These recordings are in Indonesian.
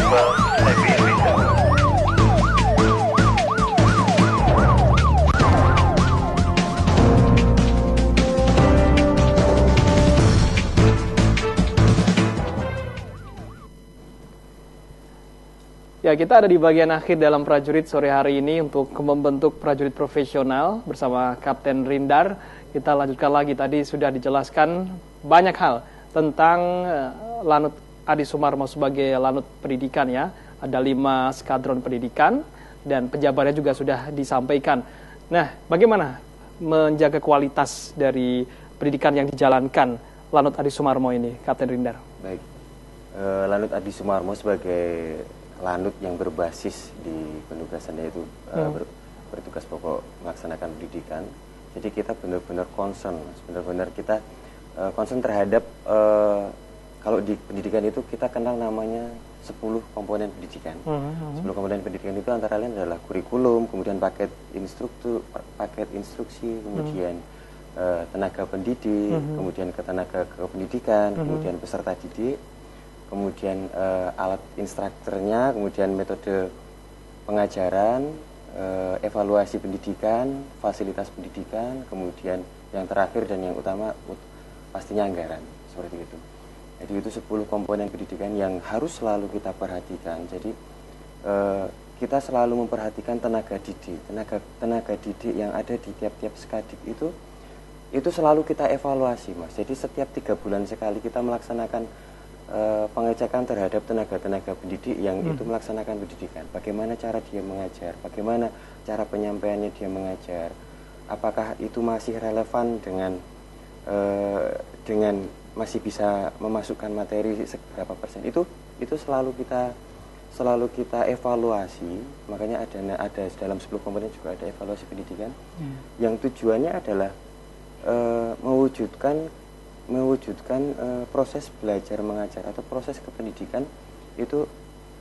Well, maybe we do. Ya, kita ada di bagian akhir dalam prajurit sore hari ini untuk membentuk prajurit profesional bersama Kapten Rindar. Kita lanjutkan lagi, tadi sudah dijelaskan banyak hal tentang Lanut Adi Sumarmo sebagai Lanut Pendidikan ya. Ada 5 skadron pendidikan dan pejabatnya juga sudah disampaikan. Nah, bagaimana menjaga kualitas dari pendidikan yang dijalankan Lanut Adi Sumarmo ini, Kapten Rindar? Baik, Lanut Adi Sumarmo sebagai lanut yang berbasis di penugasannya itu bertugas pokok melaksanakan pendidikan. Jadi kita benar-benar concern, benar-benar kita concern terhadap kalau di pendidikan itu kita kenal namanya 10 komponen pendidikan. 10 komponen pendidikan itu antara lain adalah kurikulum, kemudian paket instruksi, kemudian tenaga pendidik, kemudian tenaga kependidikan, kemudian peserta didik, kemudian alat instrukturnya, kemudian metode pengajaran, evaluasi pendidikan, fasilitas pendidikan, kemudian yang terakhir dan yang utama pastinya anggaran, seperti itu. Jadi itu 10 komponen pendidikan yang harus selalu kita perhatikan. Jadi kita selalu memperhatikan tenaga didik yang ada di tiap-tiap skadik itu selalu kita evaluasi, Mas. Jadi setiap 3 bulan sekali kita melaksanakan pengecekan terhadap tenaga-tenaga pendidik yang itu melaksanakan pendidikan. Bagaimana cara dia mengajar, bagaimana cara penyampaiannya dia mengajar, apakah itu masih relevan dengan masih bisa memasukkan materi seberapa persen. Itu selalu kita evaluasi. Makanya ada dalam 10 komponen juga ada evaluasi pendidikan yang tujuannya adalah mewujudkan proses belajar mengajar atau proses kependidikan itu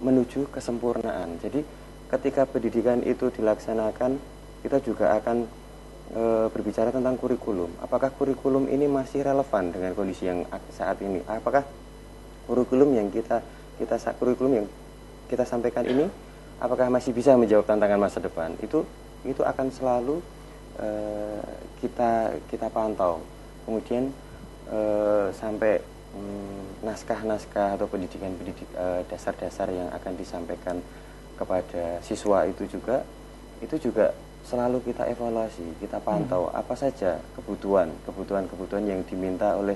menuju kesempurnaan. Jadi ketika pendidikan itu dilaksanakan, kita juga akan berbicara tentang kurikulum. Apakah kurikulum ini masih relevan dengan kondisi yang saat ini? Apakah kurikulum yang kita sampaikan ini apakah masih bisa menjawab tantangan masa depan? Itu akan selalu kita pantau. Kemudian sampai naskah-naskah atau pendidikan dasar-dasar yang akan disampaikan kepada siswa itu juga selalu kita evaluasi, kita pantau apa saja kebutuhan yang diminta oleh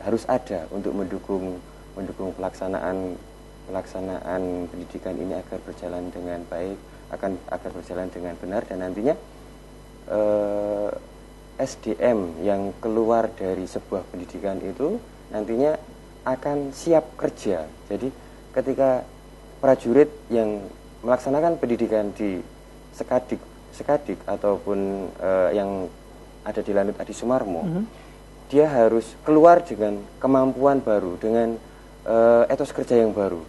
harus ada untuk mendukung pelaksanaan pendidikan ini agar berjalan dengan baik, agar berjalan dengan benar, dan nantinya SDM yang keluar dari sebuah pendidikan itu nantinya akan siap kerja. Jadi ketika prajurit yang melaksanakan pendidikan di Sekadik ataupun yang ada di Lanut Adi Sumarmo, dia harus keluar dengan kemampuan baru, dengan etos kerja yang baru,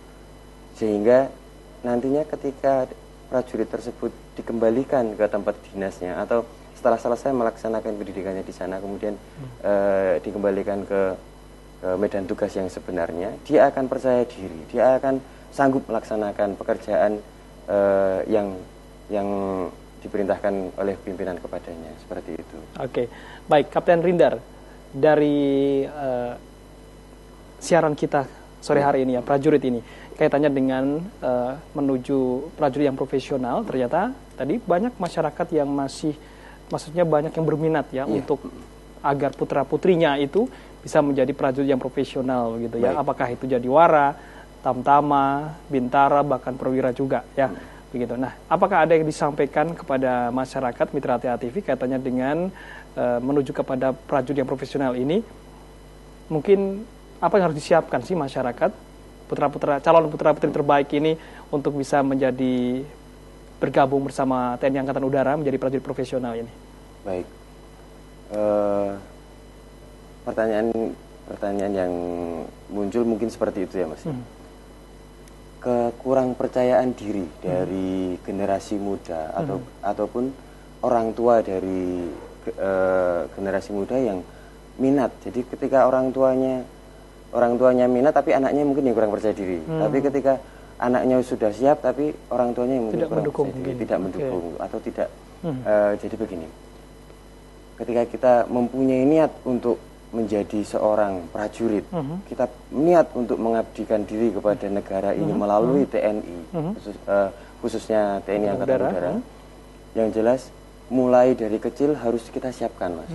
sehingga nantinya ketika prajurit tersebut dikembalikan ke tempat dinasnya atau setelah selesai melaksanakan pendidikannya di sana, kemudian dikembalikan ke medan tugas yang sebenarnya, dia akan percaya diri, dia akan sanggup melaksanakan pekerjaan yang diperintahkan oleh pimpinan kepadanya, seperti itu. Oke, baik, Kapten Rindar, dari siaran kita sore hari ini ya, prajurit ini, kaitannya dengan menuju prajurit yang profesional, ternyata tadi banyak masyarakat yang maksudnya banyak yang berminat ya untuk agar putra-putrinya itu bisa menjadi prajurit yang profesional gitu ya. Apakah itu Jadiwara, Tamtama, Bintara, bahkan Perwira juga ya. Begitu. Nah, apakah ada yang disampaikan kepada masyarakat Mitra TA TV kaitannya dengan menuju kepada prajurit yang profesional ini? Mungkin apa yang harus disiapkan sih masyarakat, calon putra-putri terbaik ini untuk bisa menjadi bergabung bersama TNI Angkatan Udara menjadi prajurit profesional ini? Baik, pertanyaan yang muncul mungkin seperti itu ya, Mas. Kekurang percayaan diri dari generasi muda ataupun orang tua dari generasi muda yang minat. Jadi ketika orang tuanya orang tuanya minat tapi anaknya mungkin yang kurang percaya diri. Tapi ketika anaknya sudah siap tapi orang tuanya yang mungkin Tidak kurang mendukung percaya diri, mungkin. tidak mendukung atau tidak. Jadi begini, ketika kita mempunyai niat untuk menjadi seorang prajurit, kita niat untuk mengabdikan diri kepada negara ini melalui TNI, khususnya TNI Angkatan Udara. Yang jelas, mulai dari kecil harus kita siapkan, Mas.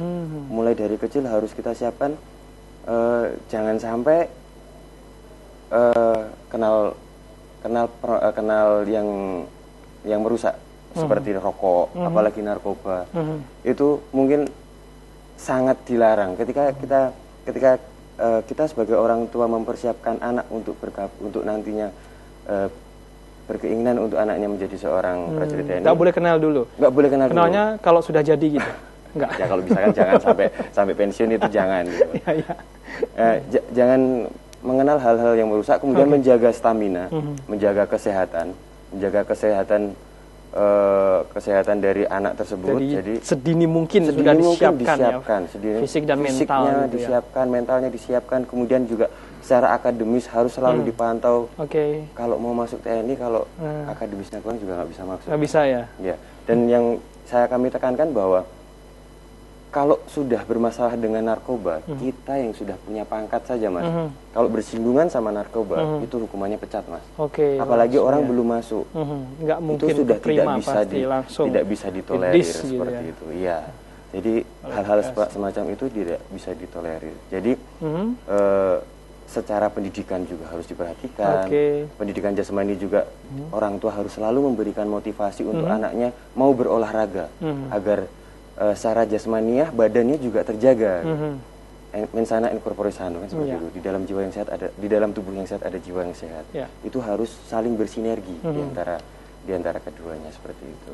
Mulai dari kecil harus kita siapkan, jangan sampai kenal yang merusak seperti rokok, apalagi narkoba. Itu mungkin sangat dilarang. Ketika kita sebagai orang tua mempersiapkan anak untuk nantinya berkeinginan untuk anaknya menjadi seorang prajurit TNI. Nggak boleh kenal dulu. Nggak boleh kenal dulu. Kenalnya kalau sudah jadi gitu. Nggak. Ya kalau bisa kan jangan sampai pensiun itu jangan. Gitu. Jangan mengenal hal-hal yang merusak, kemudian menjaga stamina, menjaga kesehatan dari anak tersebut. Jadi sedini mungkin sudah disiapkan ya. Fisik dan fisiknya mental disiapkan, mentalnya disiapkan, kemudian juga secara akademis harus selalu dipantau. Kalau mau masuk TNI, kalau akademisnya kurang juga nggak bisa masuk. Nggak bisa ya. Ya. Dan yang kami tekankan bahwa kalau sudah bermasalah dengan narkoba, kita yang sudah punya pangkat saja, Mas. Kalau bersinggungan sama narkoba, itu hukumannya pecat, Mas. Apalagi orang belum masuk. Nggak mungkin itu sudah tidak bisa ditolerir seperti itu. Iya. Jadi hal-hal semacam itu tidak bisa ditolerir. Jadi secara pendidikan juga harus diperhatikan. Pendidikan jasmani juga orang tua harus selalu memberikan motivasi untuk anaknya mau berolahraga agar secara jasmaniah badannya juga terjaga. Mensana in corpore sano kan seperti itu. Di dalam tubuh yang sehat ada jiwa yang sehat. Itu harus saling bersinergi di antara keduanya seperti itu.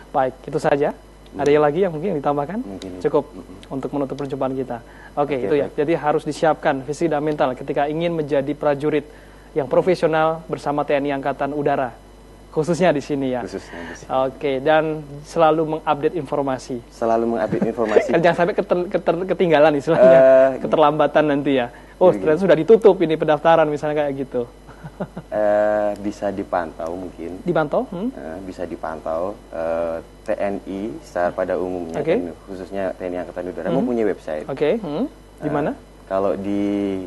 Baik, itu saja. Ada yang lagi yang mungkin ditambahkan? Cukup untuk menutup perjumpaan kita. Itu ya. Jadi harus disiapkan fisik dan mental ketika ingin menjadi prajurit yang profesional bersama TNI Angkatan Udara. Khususnya di sini ya. Dan selalu mengupdate informasi. Kan jangan sampai ketinggalan istilahnya, keterlambatan nanti ya. Ternyata sudah ditutup ini pendaftaran misalnya kayak gitu. Bisa dipantau mungkin. Bisa dipantau. TNI secara pada umumnya, khususnya TNI Angkatan Udara mempunyai website. Di mana? Kalau di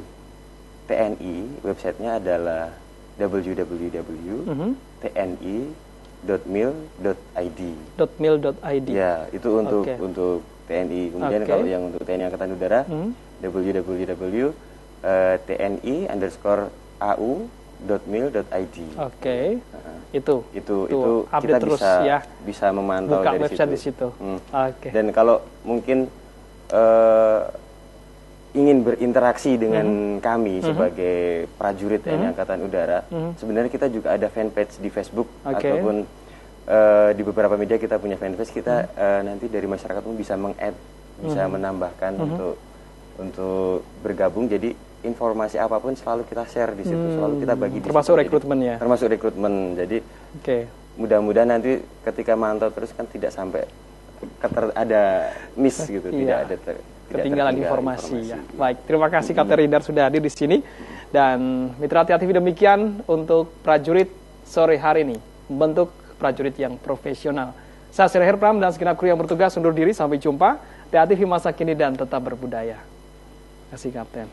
TNI, websitenya adalah www.tni.mil.id. Ya, itu untuk TNI. Kemudian kalau yang untuk TNI Angkatan Udara, www.tni_au.mil.id. Itu kita terus bisa memantau buka dari website situ. di situ. Dan kalau mungkin ingin berinteraksi dengan kami sebagai prajurit TNI Angkatan Udara, sebenarnya kita juga ada fanpage di Facebook ataupun di beberapa media kita punya fanpage. Kita nanti dari masyarakat pun bisa bisa menambahkan untuk bergabung. Jadi informasi apapun selalu kita share di situ, selalu kita bagi. Termasuk rekrutmen ya. Termasuk rekrutmen. Jadi mudah-mudahan nanti ketika mantau terus kan tidak sampai ada miss gitu, tidak ada ketinggalan informasi ya. Baik, terima kasih Kapten Ridar sudah hadir di sini. Dan Mitra TA TV demikian untuk prajurit sore hari ini, membentuk prajurit yang profesional. Saya Sirahir Pram dan segenap kru yang bertugas undur diri. Sampai jumpa. TA TV masa kini dan tetap berbudaya. Terima kasih Kapten.